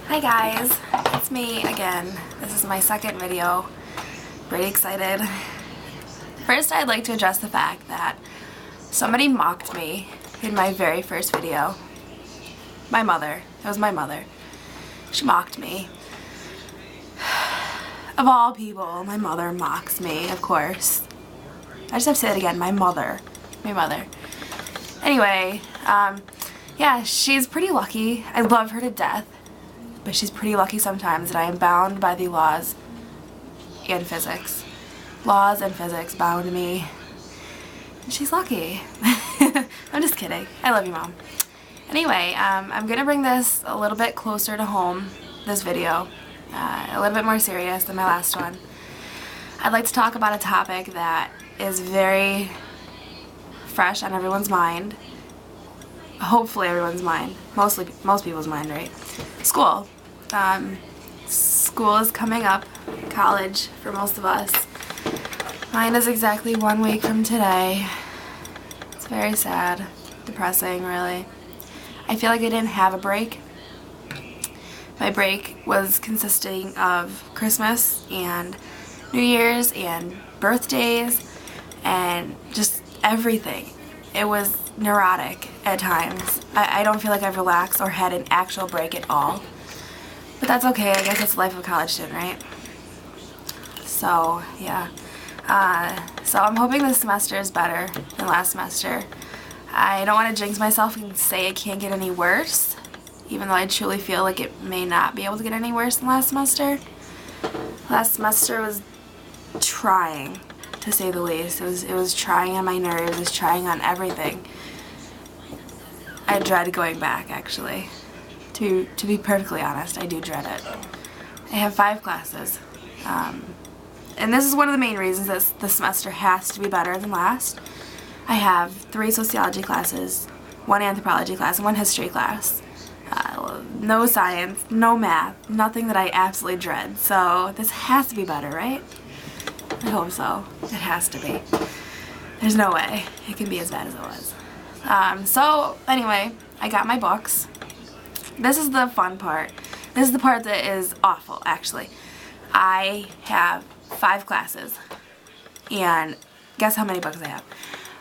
Hi guys, it's me again. This is my second video. Pretty excited. First, I'd like to address the fact that somebody mocked me in my very first video. My mother. It was my mother. She mocked me. Of all people, my mother mocks me, of course. I just have to say it again, my mother. My mother. Anyway, yeah, she's pretty lucky. I love her to death. But she's pretty lucky sometimes that I am bound by the laws and physics. Laws and physics bound me. And she's lucky. I'm just kidding. I love you, Mom. Anyway, I'm going to bring this a little bit closer to home, this video. A little bit more serious than my last one. I'd like to talk about a topic that is very fresh on everyone's mind. Hopefully everyone's mind. Most people's mind, right? School. School is coming up. College for most of us. Mine is exactly 1 week from today. It's very sad. Depressing, really. I feel like I didn't have a break. My break was consisting of Christmas and New Year's and birthdays and just everything. It was neurotic at times. I don't feel like I've relaxed or had an actual break at all. But that's okay. I guess it's the life of a college student, right? So, yeah. So I'm hoping this semester is better than last semester. I don't want to jinx myself and say it can't get any worse, even though I truly feel like it may not be able to get any worse than last semester. Last semester was trying, to say the least. It was trying on my nerves. It was trying on everything. I dread going back, actually. To be perfectly honest, I do dread it. I have 5 classes. And this is one of the main reasons that this semester has to be better than last. I have 3 sociology classes, 1 anthropology class, and 1 history class. No science, no math, nothing that I absolutely dread. So this has to be better, right? I hope so. It has to be. There's no way it can be as bad as it was. So anyway, I got my books. This is the fun part. This is the part that is awful, actually. I have 5 classes. And guess how many books I have?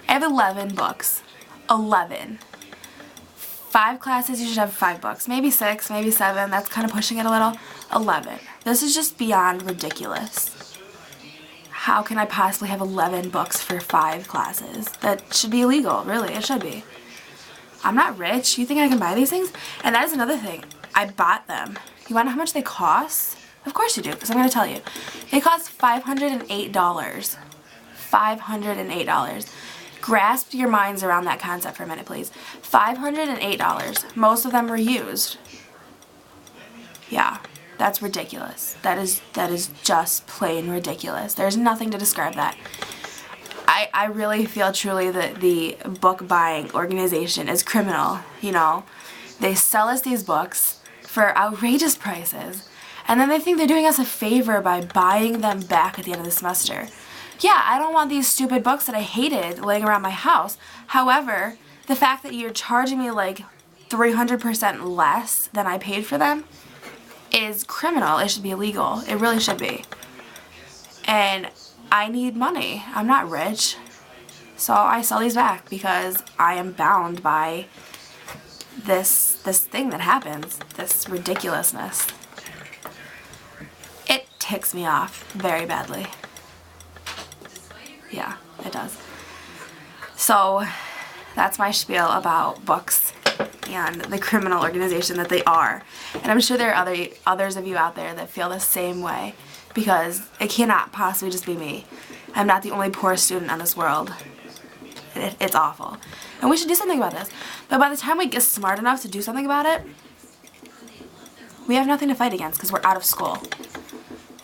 I have 11 books. 11. 5 classes, you should have 5 books. Maybe 6, maybe 7. That's kind of pushing it a little. 11. This is just beyond ridiculous. How can I possibly have 11 books for 5 classes? That should be illegal, really. It should be. I'm not rich. You think I can buy these things? And that is another thing. I bought them. You want to know how much they cost? Of course you do, because I'm going to tell you. They cost $508. $508. Grasp your minds around that concept for a minute, please. $508. Most of them were used. Yeah, that's ridiculous. That is just plain ridiculous. There's nothing to describe that. I really feel truly that the book buying organization is criminal, you know. They sell us these books for outrageous prices, and then they think they're doing us a favor by buying them back at the end of the semester. Yeah, I don't want these stupid books that I hated laying around my house. However, the fact that you're charging me like 300% less than I paid for them is criminal. It should be illegal. It really should be. And I need money. I'm not rich. So I sell these back because I am bound by this thing that happens. This ridiculousness. It ticks me off very badly. Yeah, it does. So that's my spiel about books and the criminal organization that they are. And I'm sure there are others of you out there that feel the same way, because it cannot possibly just be me. I'm not the only poor student on this world. It's awful. And we should do something about this. But by the time we get smart enough to do something about it, we have nothing to fight against because we're out of school.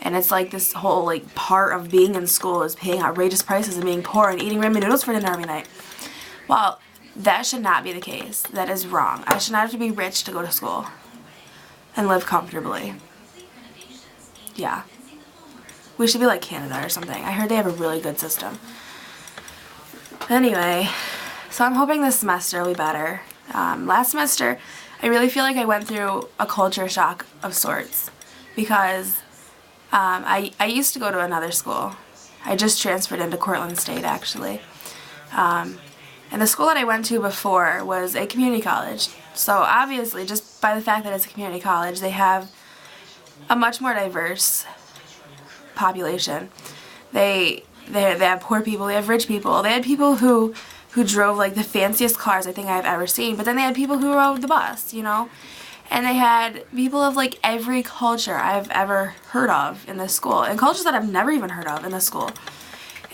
And it's like this whole like part of being in school is paying outrageous prices and being poor and eating ramen noodles for dinner every night. Well, that should not be the case. That is wrong. I should not have to be rich to go to school and live comfortably. Yeah. We should be like Canada or something. I heard they have a really good system. Anyway, so I'm hoping this semester will be better. Last semester, I really feel like I went through a culture shock of sorts because I used to go to another school. I just transferred into Cortland State, actually. And the school that I went to before was a community college. So obviously, just by the fact that it's a community college, they have a much more diverse population. They have poor people, they have rich people, they had people who drove like the fanciest cars I think I've ever seen, but then they had people who rode the bus, you know? And they had people of like every culture I've ever heard of in this school, and cultures that I've never even heard of in this school.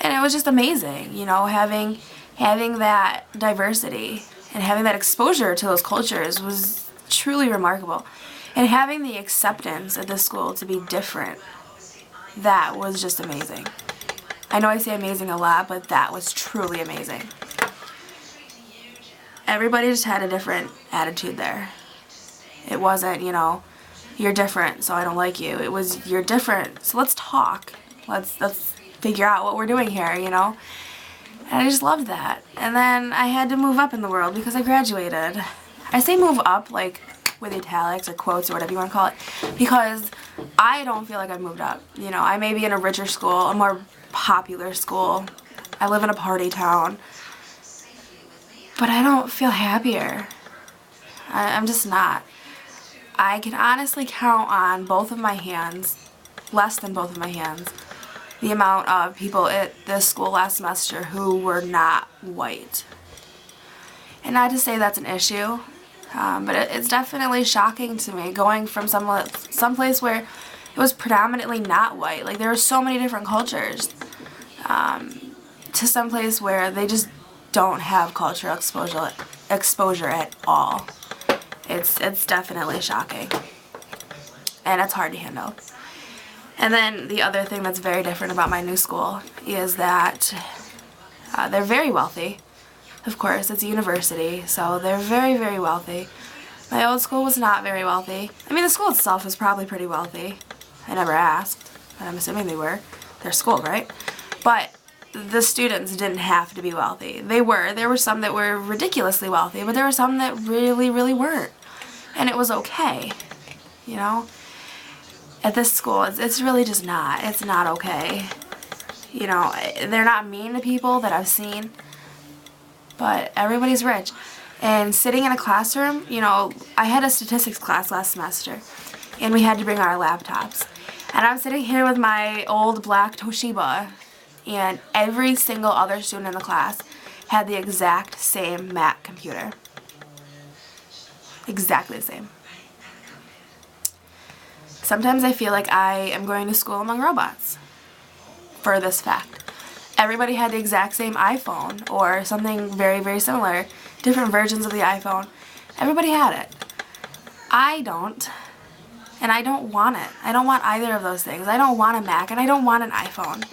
And it was just amazing, you know, having that diversity and having that exposure to those cultures was truly remarkable. And having the acceptance at this school to be different, that was just amazing. I know I say amazing a lot, but that was truly amazing. Everybody just had a different attitude there. It wasn't, you know, you're different, so I don't like you. It was, you're different, so let's talk. Let's figure out what we're doing here, you know? And I just loved that. And then I had to move up in the world because I graduated. I say move up, like, with italics or quotes or whatever you want to call it, because I don't feel like I've moved up. You know, I may be in a richer school, a more popular school. I live in a party town. But I don't feel happier. I'm just not. I can honestly count on both of my hands, less than both of my hands, the amount of people at this school last semester who were not white. And not to say that's an issue, but it's definitely shocking to me going from someplace where it was predominantly not white, like there were so many different cultures, to someplace where they just don't have cultural exposure at all. It's definitely shocking, and it's hard to handle. And then the other thing that's very different about my new school is that they're very wealthy. Of course, it's a university, so they're very, very wealthy. My old school was not very wealthy. I mean, the school itself was probably pretty wealthy. I never asked, but I'm assuming they were. Their school, right? But the students didn't have to be wealthy. They were. There were some that were ridiculously wealthy, but there were some that really, really weren't. And it was okay, you know? At this school, it's really just not. It's not okay. You know, they're not mean to people that I've seen, but everybody's rich. And sitting in a classroom, you know, I had a statistics class last semester, and we had to bring our laptops. And I'm sitting here with my old black Toshiba, and every single other student in the class had the exact same Mac computer. Exactly the same. Sometimes I feel like I am going to school among robots for this fact. Everybody had the exact same iPhone or something very, very similar, different versions of the iPhone. Everybody had it. I don't, and I don't want it. I don't want either of those things. I don't want a Mac, and I don't want an iPhone.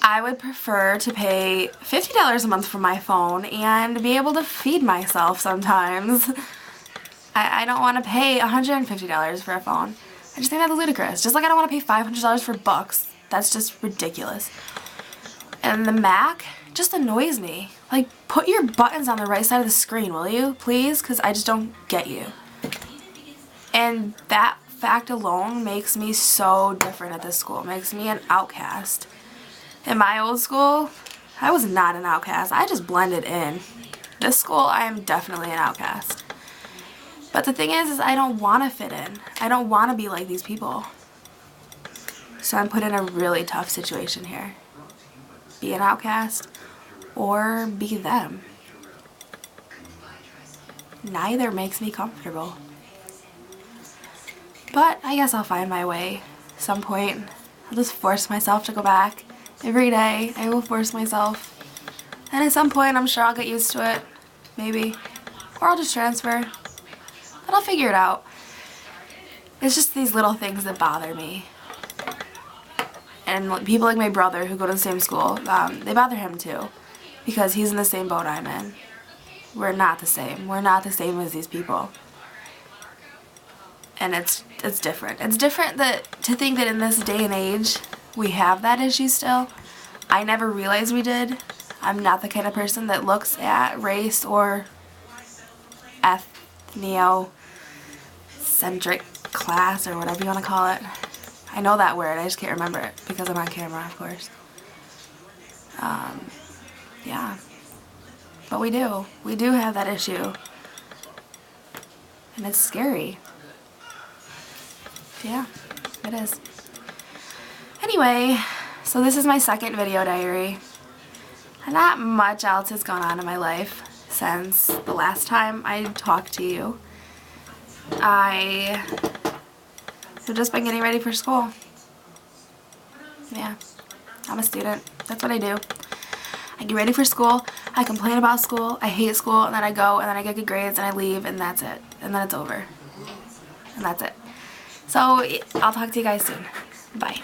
I would prefer to pay $50 a month for my phone and be able to feed myself sometimes. I don't want to pay $150 for a phone. I just think that's ludicrous. Just like I don't want to pay $500 for books. That's just ridiculous. And the Mac just annoys me. Like, put your buttons on the right side of the screen, will you? Please? Because I just don't get you. And that fact alone makes me so different at this school. It makes me an outcast. In my old school, I was not an outcast. I just blended in. This school, I am definitely an outcast. But the thing is I don't want to fit in. I don't want to be like these people. So I'm put in a really tough situation here. Be an outcast or be them. Neither makes me comfortable. But I guess I'll find my way. At some point, I'll just force myself to go back. Every day, I will force myself. And at some point, I'm sure I'll get used to it. Maybe. Or I'll just transfer. But I'll figure it out. It's just these little things that bother me. And people like my brother who go to the same school, they bother him too. Because he's in the same boat I'm in. We're not the same. We're not the same as these people. And it's different. It's different to think that in this day and age, we have that issue still. I never realized we did. I'm not the kind of person that looks at race or Socioeconomic Class or whatever you want to call it. I know that word, I just can't remember it because I'm on camera, of course. Yeah. But we do have that issue. And it's scary. Yeah, it is. Anyway, so this is my second video diary. And not much else has gone on in my life since the last time I talked to you. I have just been getting ready for school. Yeah, I'm a student. That's what I do. I get ready for school, I complain about school, I hate school, and then I go, and then I get good grades, and I leave, and that's it. And then it's over. And that's it. So, I'll talk to you guys soon. Bye.